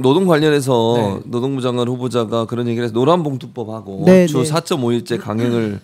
노동 관련해서 네. 노동부 장관 후보자가 그런 얘기를 해서 노란봉투법하고 네, 주 네. 4.5일제 강행을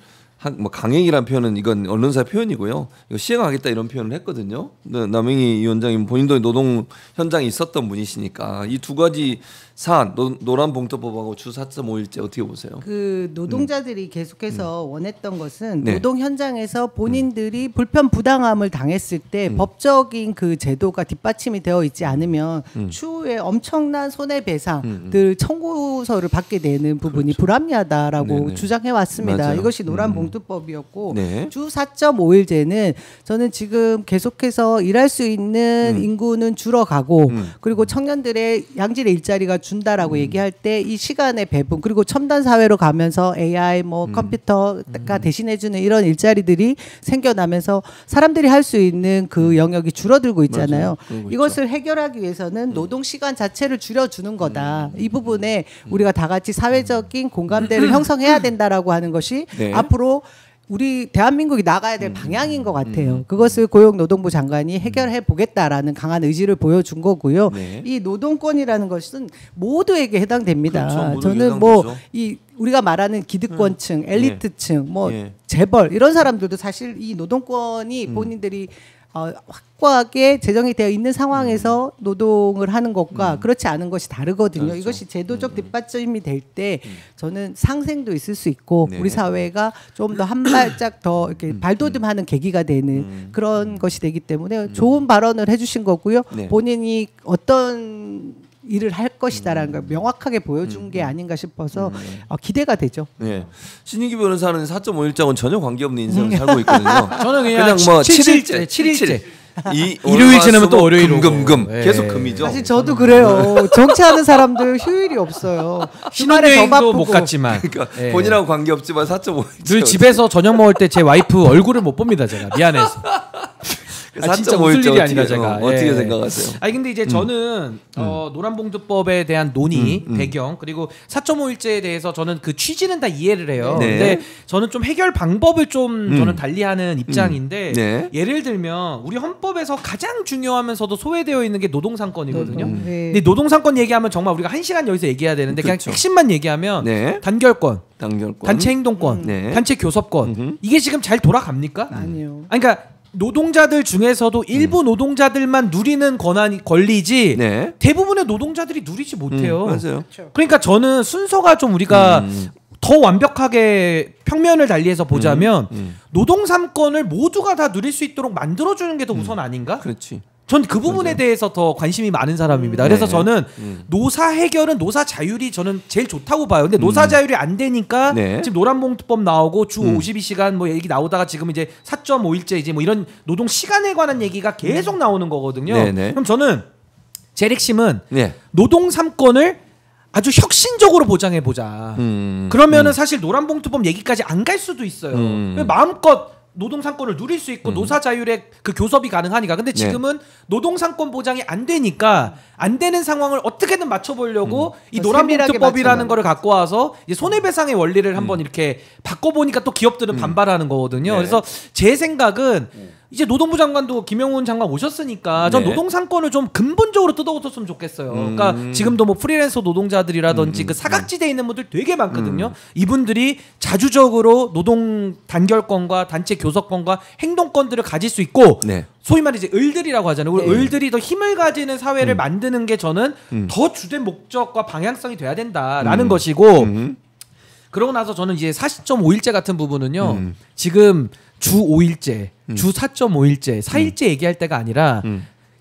뭐 강행이란 표현은 이건 언론사 표현이고요. 이거 시행하겠다 이런 표현을 했거든요. 남영희 위원장님 본인도 노동 현장에 있었던 분이시니까 이 두 가지 사안 노란봉투법하고 주 4.5일제 어떻게 보세요? 그 노동자들이 계속해서 원했던 것은 네. 노동 현장에서 본인들이 불편 부당함을 당했을 때 법적인 그 제도가 뒷받침이 되어 있지 않으면 추후에 엄청난 손해배상들 청구서를 받게 되는 부분이 불합리하다라고 네네. 주장해 왔습니다. 맞아요. 이것이 노란봉투법이었고 네. 주 4.5일제는 저는 지금 계속해서 일할 수 있는 인구는 줄어가고 그리고 청년들의 양질의 일자리가 준다라고 얘기할 때 이 시간의 배분 그리고 첨단 사회로 가면서 AI 뭐 컴퓨터가 대신해주는 이런 일자리들이 생겨나면서 사람들이 할 수 있는 그 영역이 줄어들고 있잖아요. 이것을 해결하기 위해서는 노동 시간 자체를 줄여주는 거다. 이 부분에 우리가 다 같이 사회적인 공감대를 형성해야 된다라고 하는 것이 네. 앞으로 우리 대한민국이 나가야 될 방향인 것 같아요. 그것을 고용노동부 장관이 해결해 보겠다라는 강한 의지를 보여준 거고요. 네. 이 노동권이라는 것은 모두에게 해당됩니다. 그렇죠. 모두에게 저는 뭐 해당되죠. 이 우리가 말하는 기득권층, 엘리트층, 뭐 예. 재벌 이런 사람들도 사실 이 노동권이 본인들이 확고하게 제정이 되어 있는 상황에서 노동을 하는 것과 그렇지 않은 것이 다르거든요. 그렇죠. 이것이 제도적 뒷받침이 될 때 저는 상생도 있을 수 있고 네. 우리 사회가 좀 더 한 발짝 더 이렇게 발돋움하는 계기가 되는 그런 것이 되기 때문에 좋은 발언을 해주신 거고요. 네. 본인이 어떤 일을 할 것이다라는 걸 명확하게 보여준 게 아닌가 싶어서 기대가 되죠. 네. 신인기 변호사는 4.5일장은 전혀 관계없는 인생을 살고 있거든요. 저는 그냥 뭐 7일째, 7일째. 일요일 지나면 또 월요일이고. 금 네. 계속 금이죠. 사실 저도 그래요. 정치하는 사람들 휴일이 없어요. 주말에 더 신혼여행도 바쁘고. 못 갔지만 그러니까 네. 본인하고 관계없지만 4.5일장 늘 집에서 저녁 먹을 때 제 와이프 얼굴을 못 봅니다. 제가 미안해서. 진짜 웃을 일이 아니라 제가 어떻게 예. 생각하세요? 아니 근데 이제 저는 노란봉투법에 대한 논의 배경 그리고 4.5일제에 대해서 저는 그 취지는 다 이해를 해요. 네. 근데 저는 좀 해결 방법을 좀 저는 달리하는 입장인데 네. 예를 들면 우리 헌법에서 가장 중요하면서도 소외되어 있는 게 노동상권이거든요. 네. 근데 노동상권 얘기하면 정말 우리가 1시간 여기서 얘기해야 되는데 그냥 그렇죠. 핵심만 얘기하면 네. 단결권, 단결권, 단체 행동권, 네. 단체 교섭권 이게 지금 잘 돌아갑니까? 아니요. 아니, 그러니까 노동자들 중에서도 일부 노동자들만 누리는 권리지 네. 대부분의 노동자들이 누리지 못해요. 맞아요. 그러니까 저는 순서가 좀 우리가 더 완벽하게 평면을 달리해서 보자면 노동 3권을 모두가 다 누릴 수 있도록 만들어주는 게 더 우선 아닌가? 그렇지. 전 그 부분에 대해서 더 관심이 많은 사람입니다. 그래서 네. 저는 노사 해결은 노사 자율이 저는 제일 좋다고 봐요. 근데 노사 자율이 안 되니까 네. 지금 노란봉투법 나오고 주 52시간 뭐 얘기 나오다가 지금 이제 4.5일제 이제 뭐 이런 노동 시간에 관한 얘기가 계속 나오는 거거든요. 네네. 그럼 저는 제일 핵심은 네. 노동 3권을 아주 혁신적으로 보장해 보자. 그러면은 사실 노란봉투법 얘기까지 안 갈 수도 있어요. 마음껏 노동상권을 누릴 수 있고 노사자율의 그 교섭이 가능하니까. 근데 지금은 노동상권 보장이 안 되니까 안 되는 상황을 어떻게든 맞춰보려고 이 노란봉투법이라는 거를 갖고 와서 이제 손해배상의 원리를 한번 이렇게 바꿔보니까 또 기업들은 반발하는 거거든요. 네. 그래서 제 생각은 이제 노동부 장관도 김영훈 장관 오셨으니까 전 네. 노동상권을 좀 근본적으로 뜯어고쳤으면 좋겠어요. 그러니까 지금도 뭐 프리랜서 노동자들이라든지 그 사각지대에 있는 분들 되게 많거든요. 이분들이 자주적으로 노동 단결권과 단체 교섭권과 행동권들을 가질 수 있고 네. 소위 말해 이제 을들이라고 하잖아요. 네. 을들이 더 힘을 가지는 사회를 만드는 게 저는 더 주된 목적과 방향성이 돼야 된다라는 것이고 그러고 나서 저는 이제 40.5일제 같은 부분은요. 지금 주 5일제, 주 4.5일제, 4일제 얘기할 때가 아니라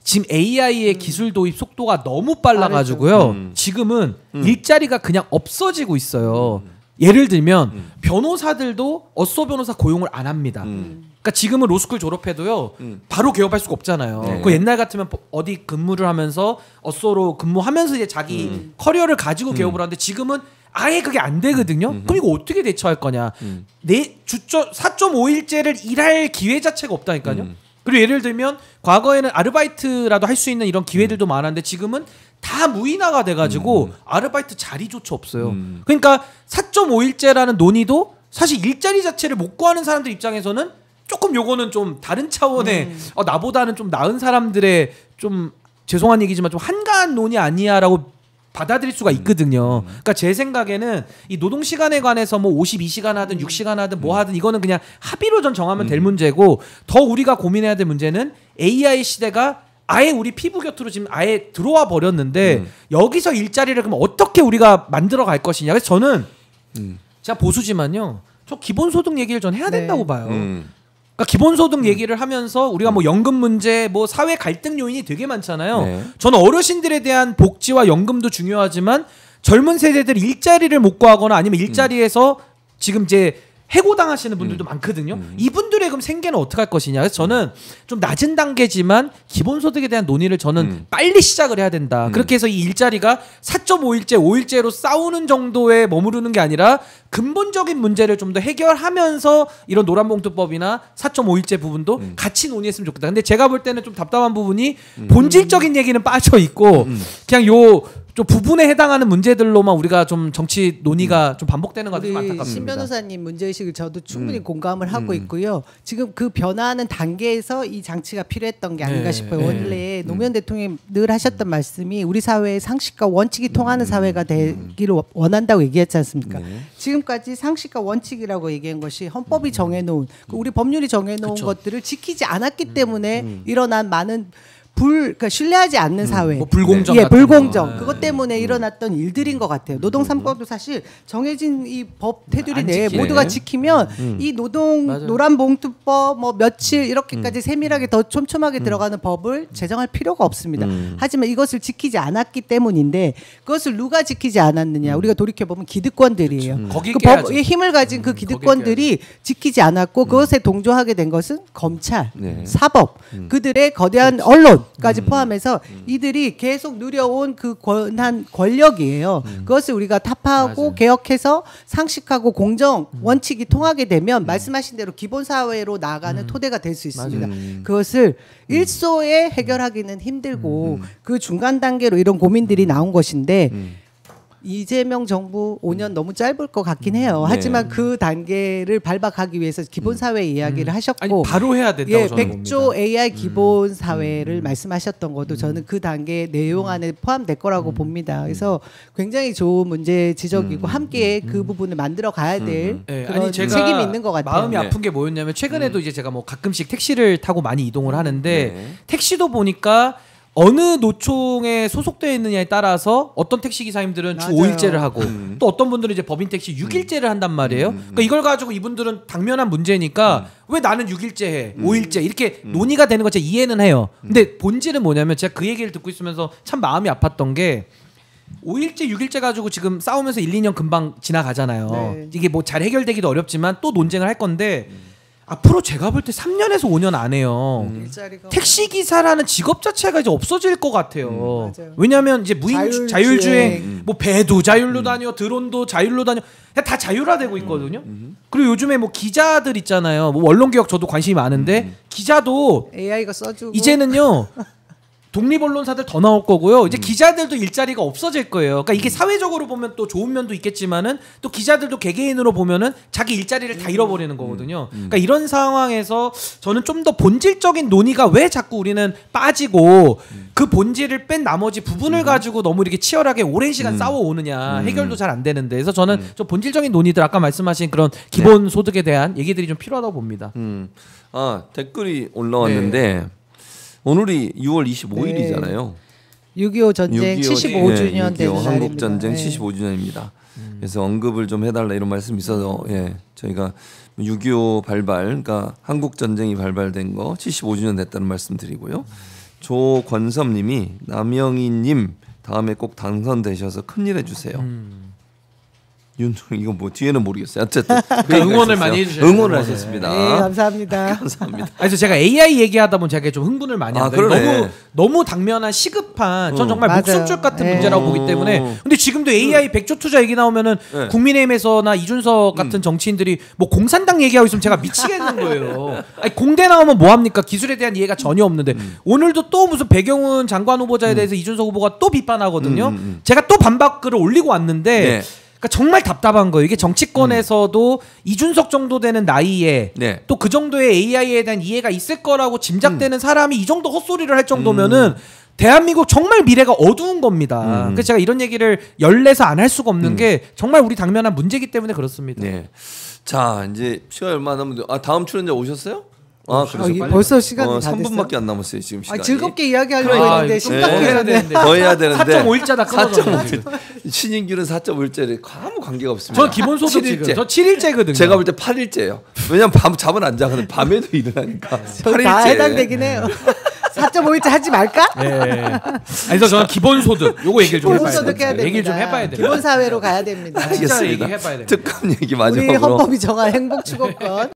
지금 AI의 기술 도입 속도가 너무 빨라가지고요. 지금은 일자리가 그냥 없어지고 있어요. 예를 들면 변호사들도 어쏘 변호사 고용을 안 합니다. 그러니까 지금은 로스쿨 졸업해도요 바로 개업할 수가 없잖아요. 네. 그 옛날 같으면 어디 근무를 하면서 어쏘로 근무하면서 이제 자기 커리어를 가지고 개업을 하는데 지금은 아예 그게 안 되거든요. 그럼 이거 어떻게 대처할 거냐? 내 주저 4.5일제를 일할 기회 자체가 없다니까요. 그리고 예를 들면 과거에는 아르바이트라도 할 수 있는 이런 기회들도 많았는데 지금은 다 무인화가 돼가지고 아르바이트 자리조차 없어요. 그러니까 4.5일제라는 논의도 사실 일자리 자체를 못 구하는 사람들 입장에서는 조금 요거는 좀 다른 차원의 나보다는 좀 나은 사람들의 좀 죄송한 얘기지만 좀 한가한 논의 아니야라고 받아들일 수가 있거든요. 그러니까 제 생각에는 이 노동 시간에 관해서 뭐 52시간 하든 6시간 하든 뭐 하든 이거는 그냥 합의로 전 정하면 될 문제고, 더 우리가 고민해야 될 문제는 AI 시대가 아예 우리 피부 곁으로 지금 아예 들어와 버렸는데 여기서 일자리를 그럼 어떻게 우리가 만들어 갈 것이냐. 그래서 저는 제가 보수지만요, 저 기본소득 얘기를 전 해야 된다고 봐요. 그러니까 기본소득 얘기를 하면서 우리가 뭐 연금 문제, 뭐 사회 갈등 요인이 되게 많잖아요. 네. 저는 어르신들에 대한 복지와 연금도 중요하지만 젊은 세대들이 일자리를 못 구하거나 아니면 일자리에서 지금 이제 해고당하시는 분들도 많거든요. 이분들의 그럼 생계는 어떻게 할 것이냐. 그래서 저는 좀 낮은 단계지만 기본소득에 대한 논의를 저는 빨리 시작을 해야 된다. 그렇게 해서 이 일자리가 4.5일제, 5일제로 싸우는 정도에 머무르는 게 아니라 근본적인 문제를 좀 더 해결하면서 이런 노란봉투법이나 4.5일제 부분도 같이 논의했으면 좋겠다. 근데 제가 볼 때는 좀 답답한 부분이 본질적인 얘기는 빠져 있고 그냥 요 좀 부분에 해당하는 문제들로만 우리가 좀 정치 논의가 좀 반복되는 것 같아서 좀 안타깝습니다. 신 변호사님 문제의식을 저도 충분히 공감을 하고 있고요. 지금 그 변화하는 단계에서 이 장치가 필요했던 게 아닌가 싶어요. 원래 노무현 대통령이 늘 하셨던 말씀이 우리 사회의 상식과 원칙이 통하는 사회가 되기를 원한다고 얘기했지 않습니까? 지금까지 상식과 원칙이라고 얘기한 것이 헌법이 정해놓은 우리 법률이 정해놓은 것들을 지키지 않았기 때문에 일어난 많은 그러니까 신뢰하지 않는 사회, 뭐 불공정, 예, 불공정 그것 때문에 일어났던 일들인 것 같아요. 노동 3법도 사실 정해진 이 법 테두리 내에 모두가 지키면 이 노동 노란봉투법 뭐 며칠 이렇게까지 세밀하게 더 촘촘하게 들어가는 법을 제정할 필요가 없습니다. 하지만 이것을 지키지 않았기 때문인데 그것을 누가 지키지 않았느냐? 우리가 돌이켜 보면 기득권들이에요. 그 법의 힘을 가진 그 기득권들이 지키지 않았고 그것에 동조하게 된 것은 검찰, 사법, 그들의 거대한 언론. 까지 포함해서 이들이 계속 누려온 그 권력이에요. 그것을 우리가 타파하고 개혁해서 상식하고 공정 원칙이 통하게 되면 말씀하신 대로 기본 사회로 나아가는 토대가 될 수 있습니다. 그것을 일소에 해결하기는 힘들고 그 중간 단계로 이런 고민들이 나온 것인데 이재명 정부 5년 너무 짧을 것 같긴 해요. 하지만 그 단계를 밟아가기 위해서 기본 사회 이야기를 하셨고 아니, 바로 해야 된다고 저는 100조 봅니다. AI 기본 사회를 말씀하셨던 것도 저는 그 단계 내용 안에 포함될 거라고 봅니다. 그래서 굉장히 좋은 문제 지적이고 함께 그 부분을 만들어 가야 될 그런 아니, 제가 책임이 있는 것 같아요. 마음이 아픈 게 뭐였냐면 최근에도 이제 제가 뭐 가끔씩 택시를 타고 많이 이동을 하는데 택시도 보니까 어느 노총에 소속되어 있느냐에 따라서 어떤 택시 기사님들은 주 5일제를 하고 또 어떤 분들은 이제 법인 택시 6일제를 한단 말이에요. 그러니까 이걸 가지고 이분들은 당면한 문제니까 왜 나는 6일제 해, 5일제 이렇게 논의가 되는 거 제가 이해는 해요. 근데 본질은 뭐냐면 제가 그 얘기를 듣고 있으면서 참 마음이 아팠던 게 5일제, 6일제 가지고 지금 싸우면서 1, 2년 금방 지나가잖아요. 이게 뭐 잘 해결되기도 어렵지만 또 논쟁을 할 건데 앞으로 제가 볼 때 3년에서 5년 안에요. 택시 기사라는 직업 자체가 이제 없어질 것 같아요. 왜냐하면 이제 무인 자율주행, 뭐 배도 자율로 다녀, 드론도 자율로 다녀, 다 자율화되고 있거든요. 그리고 요즘에 뭐 기자들 있잖아요. 뭐 언론개혁 저도 관심이 많은데 기자도 AI가 써주고 이제는요. 독립 언론사들 더 나올 거고요. 이제 기자들도 일자리가 없어질 거예요. 그러니까 이게 사회적으로 보면 또 좋은 면도 있겠지만은 또 기자들도 개개인으로 보면은 자기 일자리를 다 잃어버리는 거거든요. 그러니까 이런 상황에서 저는 좀 더 본질적인 논의가 왜 자꾸 우리는 빠지고 그 본질을 뺀 나머지 부분을 가지고 너무 이렇게 치열하게 오랜 시간 싸워오느냐 해결도 잘 안 되는데 그래서 저는 좀 본질적인 논의들 아까 말씀하신 그런 기본 소득에 대한 얘기들이 좀 필요하다고 봅니다. 아 댓글이 올라왔는데. 오늘이 6월 25일이잖아요. 6.25 전쟁 75주년 되는 날입니다. 한국 전쟁 75주년입니다. 그래서 언급을 좀 해달라 이런 말씀이 있어서 저희가 6.25 발발, 그러니까 한국 전쟁이 발발된 거 75주년 됐다는 말씀드리고요. 조권섭님이 남영희님 다음에 꼭 당선되셔서 큰일 해주세요. 이거 뭐 뒤에는 모르겠어요. 어쨌든 응원을 많이 해주셔요. 응원을 하셨습니다. 네, 감사합니다. 감사합니다. 그래서 제가 AI 얘기하다 보면 제가 좀 흥분을 많이 합니다. 너무 당면한 시급한 전 정말 목숨줄 같은 문제라고 보기 때문에 근데 지금도 AI 100조 투자 얘기 나오면은 국민의힘에서나 이준석 같은 정치인들이 뭐 공산당 얘기하고 있으면 제가 미치겠는 거예요. 아니, 공대 나오면 뭐 합니까? 기술에 대한 이해가 전혀 없는데 오늘도 또 무슨 배경훈 장관 후보자에 대해서 이준석 후보가 또 비판하거든요. 제가 또 반박글을 올리고 왔는데 그러니까 정말 답답한 거예요. 이게 정치권에서도 이준석 정도 되는 나이에 또 그 정도의 AI에 대한 이해가 있을 거라고 짐작되는 사람이 이 정도 헛소리를 할 정도면은 대한민국 정말 미래가 어두운 겁니다. 그래서 제가 이런 얘기를 열내서 안 할 수가 없는 게 정말 우리 당면한 문제이기 때문에 그렇습니다. 네. 자 이제 시간 얼마 남았는데 다음 출연자 오셨어요? 벌써 시간이 다 3분밖에 안 남았어요 지금 시간이. 즐겁게 이야기하려고 했는데 해야 되는데 더 해야 되는데 4.5일자다 끊어졌네. 신인규는 4.5일째를 아무 관계가 없습니다. 저 기본소득 지금 저 7일째거든요. 제가 볼 때 8일째예요. 왜냐면 잠은 안 자거든. 밤에도 일어나니까. 8일째. 다 해당되긴 해요. 4.5일째 하지 말까? 네. 그래서 저는 기본소득 요거 얘기를 좀 해봐야 기본소득 해야 됩니다. 얘기를 좀 해봐야 돼요. 기본사회로 가야 됩니다. 진짜 알겠습니다. 얘기해봐야 돼요. 특감 얘기 우리 마지막으로. 헌법이 정한 행복 추구권.